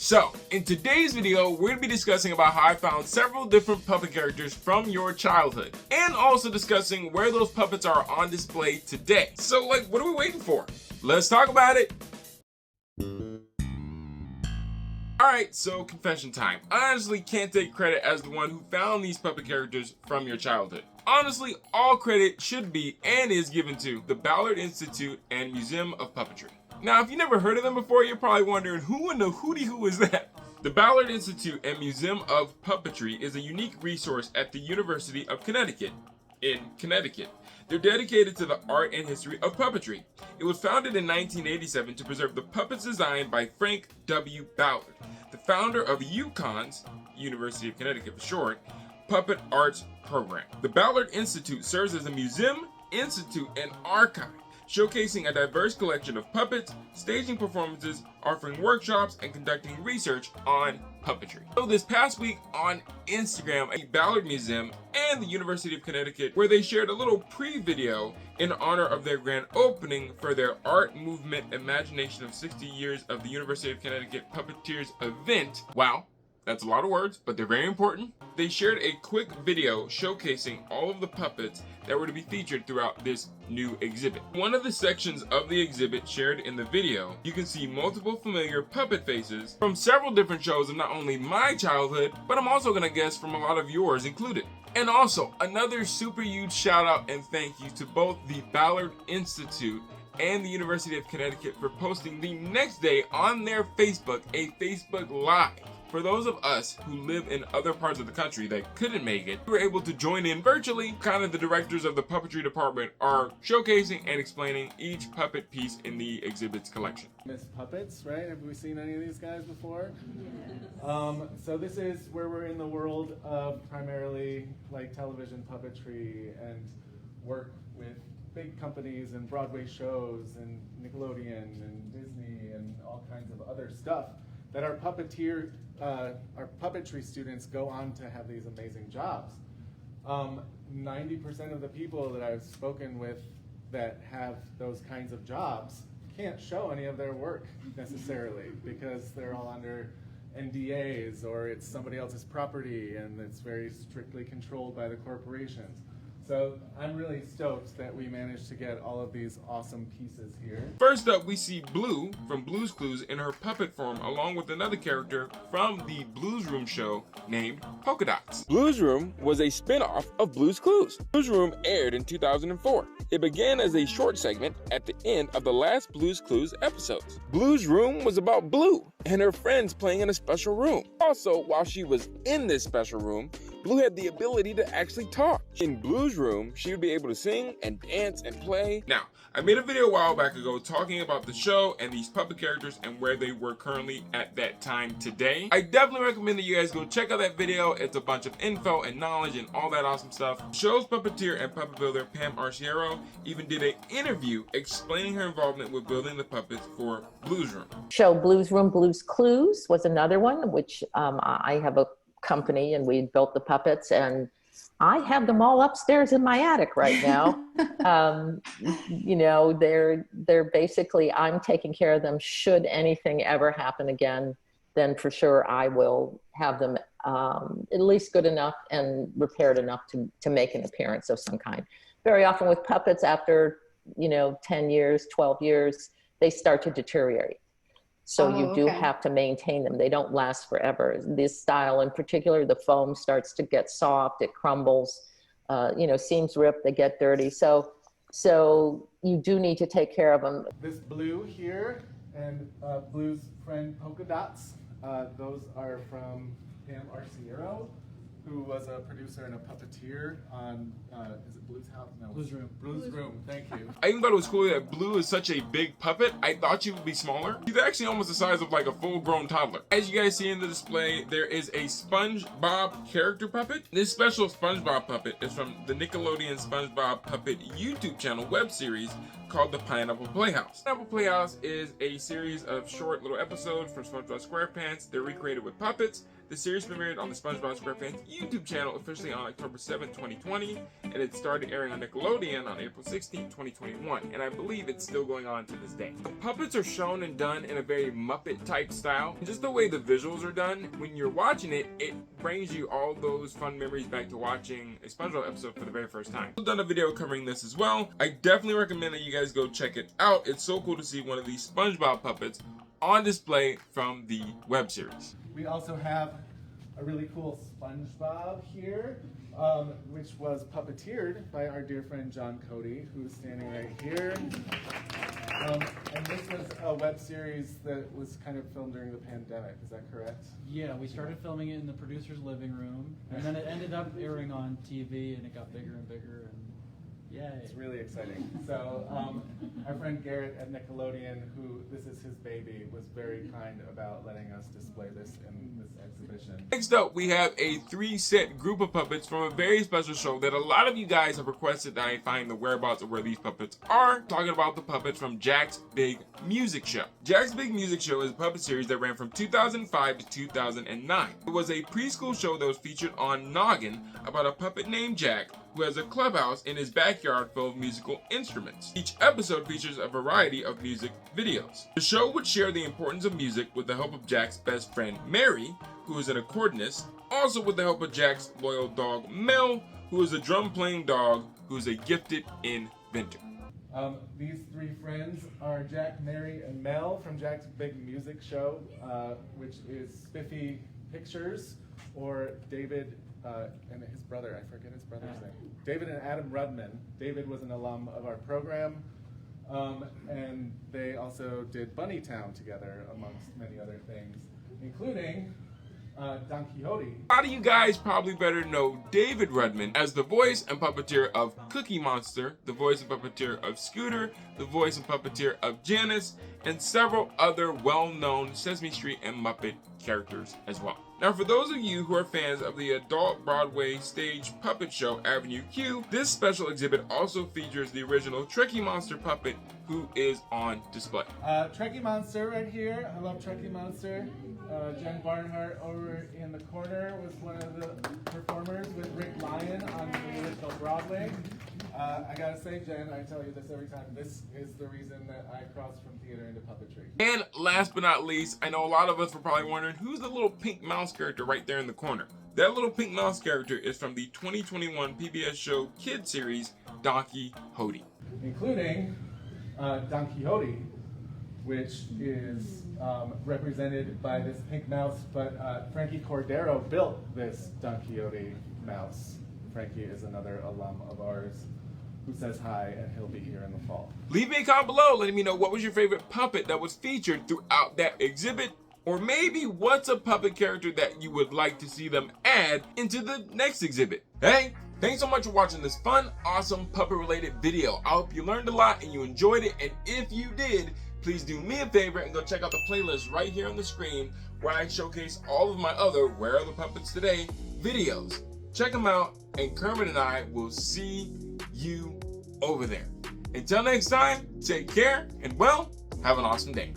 So, in today's video, we're going to be discussing about how I found several different puppet characters from your childhood, and also discussing where those puppets are on display today. So, what are we waiting for? Let's talk about it. Alright, so confession time. I honestly can't take credit as the one who found these puppet characters from your childhood. Honestly, all credit should be and is given to the Ballard Institute and Museum of Puppetry. Now, if you never heard of them before, you're probably wondering, who in the hootie who is that? The Ballard Institute and Museum of Puppetry is a unique resource at the University of Connecticut in Connecticut. They're dedicated to the art and history of puppetry. It was founded in 1987 to preserve the puppets designed by Frank W. Ballard, the founder of UConn's, University of Connecticut for short, Puppet Arts Program. The Ballard Institute serves as a museum, institute, and archive, showcasing a diverse collection of puppets, staging performances, offering workshops, and conducting research on puppetry. So this past week on Instagram, the Ballard Museum and the University of Connecticut, where they shared a little pre-video in honor of their grand opening for their Art Movement Imagination of 60 Years of the University of Connecticut Puppeteers event. Wow. That's a lot of words, but they're very important. They shared a quick video showcasing all of the puppets that were to be featured throughout this new exhibit. One of the sections of the exhibit shared in the video, you can see multiple familiar puppet faces from several different shows of not only my childhood, but I'm also gonna guess from a lot of yours included. And also, another super huge shout out and thank you to both the Ballard Institute and the University of Connecticut for posting the next day on their Facebook a Facebook Live. For those of us who live in other parts of the country that couldn't make it, we were able to join in virtually. Kind of the directors of the puppetry department are showcasing and explaining each puppet piece in the exhibit's collection. Miss Puppets, right? Have we seen any of these guys before? So this is where we're in the world of primarily like television puppetry and work with big companies and Broadway shows and Nickelodeon and Disney and all kinds of other stuff that our puppetry students go on to have these amazing jobs. 90% of the people that I've spoken with that have those kinds of jobs can't show any of their work necessarily because they're all under NDAs or it's somebody else's property and it's very strictly controlled by the corporations. So I'm really stoked that we managed to get all of these awesome pieces here. First up, we see Blue from Blue's Clues in her puppet form, along with another character from the Blues Room show named Polka Dots. Blues Room was a spin-off of Blues Clues. Blues Room aired in 2004. It began as a short segment at the end of the last Blues Clues episodes. Blues Room was about Blue and her friends playing in a special room. Also, while she was in this special room, Blue had the ability to actually talk. In Blue's Room, she would be able to sing and dance and play. Now, I made a video a while back ago talking about the show and these puppet characters and where they were currently at that time today. I definitely recommend that you guys go check out that video. It's a bunch of info and knowledge and all that awesome stuff. The show's puppeteer and puppet builder Pam Arciero even did an interview explaining her involvement with building the puppets for Blues Room. Show Blues Room, Blues Clues was another one, which I have a company and we built the puppets and I have them all upstairs in my attic right now. You know, they're basically, I'm taking care of them. Should anything ever happen again, then for sure I will have them at least good enough and repaired enough to make an appearance of some kind. Very often with puppets, after, 10 years, 12 years, they start to deteriorate. So you do have to maintain them. They don't last forever. This style in particular, the foam starts to get soft, it crumbles, seams rip, they get dirty. So you do need to take care of them. This Blue here and Blue's friend Polka Dots, those are from Pam Arciero, who was a producer and a puppeteer on, is it Blue's House? No. Blues Room. Blues Room, thank you. I even thought it was cool that Blue is such a big puppet. I thought she would be smaller. She's actually almost the size of like a full-grown toddler. As you guys see in the display, there is a SpongeBob character puppet. This special SpongeBob puppet is from the Nickelodeon SpongeBob Puppet YouTube channel web series called the Pineapple Playhouse. Pineapple Playhouse is a series of short little episodes from SpongeBob SquarePants. They're recreated with puppets. The series premiered on the SpongeBob SquarePants YouTube channel officially on October 7, 2020, and it started airing on Nickelodeon on April 16, 2021, and I believe it's still going on to this day. The puppets are shown and done in a very Muppet-type style. And just the way the visuals are done, when you're watching it, it brings you all those fun memories back to watching a SpongeBob episode for the very first time. I've done a video covering this as well. I definitely recommend that you guys go check it out. It's so cool to see one of these SpongeBob puppets on display from the web series. We also have a really cool SpongeBob here, which was puppeteered by our dear friend John Cody, who's standing right here. And this was a web series that was kind of filmed during the pandemic, is that correct? Yeah, we started filming it in the producer's living room, and then it ended up airing on TV, and it got bigger and bigger, and yay. It's really exciting. So our friend Garrett at Nickelodeon, who this is his baby, was very kind about letting us display this in this exhibition. Next up, we have a 3-set group of puppets from a very special show that a lot of you guys have requested that I find the whereabouts of where these puppets are. Talking about the puppets from Jack's Big Music Show. Jack's Big Music Show is a puppet series that ran from 2005 to 2009. It was a preschool show that was featured on Noggin about a puppet named Jack who has a clubhouse in his backyard full of musical instruments. Each episode features a variety of music videos. The show would share the importance of music with the help of Jack's best friend Mary, who is an accordionist, also with the help of Jack's loyal dog Mel, who is a drum-playing dog who is a gifted inventor. These three friends are Jack, Mary, and Mel from Jack's Big Music Show, which is Spiffy Pictures, or David and his brother, I forget his brother's name. David and Adam Rudman. David was an alum of our program, and they also did Bunnytown together, amongst many other things, including Don Quixote. A lot of you guys probably better know David Rudman as the voice and puppeteer of Cookie Monster, the voice and puppeteer of Scooter, the voice and puppeteer of Janice, and several other well-known Sesame Street and Muppet characters as well. Now, for those of you who are fans of the adult Broadway stage puppet show Avenue Q, this special exhibit also features the original Trekkie Monster puppet who is on display. Trekkie Monster right here. I love Trekkie Monster. Jen Barnhart over in the corner was one of the performers with Rick Lyon on the original Broadway. I gotta say, Jen, I tell you this every time, this is the reason that I crossed from theater into puppetry. And last but not least, I know a lot of us were probably wondering who's the little pink mouse character right there in the corner. That little pink mouse character is from the 2021 PBS show Kid series Don Quixote. Including Don Quixote, which is represented by this pink mouse, but Frankie Cordero built this Don Quixote mouse. Frankie is another alum of ours who says hi, and he'll be here in the fall. Leave me a comment below letting me know what was your favorite puppet that was featured throughout that exhibit, or maybe what's a puppet character that you would like to see them add into the next exhibit. Hey, thanks so much for watching this fun, awesome puppet-related video. I hope you learned a lot and you enjoyed it, and if you did, please do me a favor and go check out the playlist right here on the screen where I showcase all of my other Where Are the Puppets Today videos. Check them out, and Kermit and I will see you over there. Until next time, take care, and well, have an awesome day.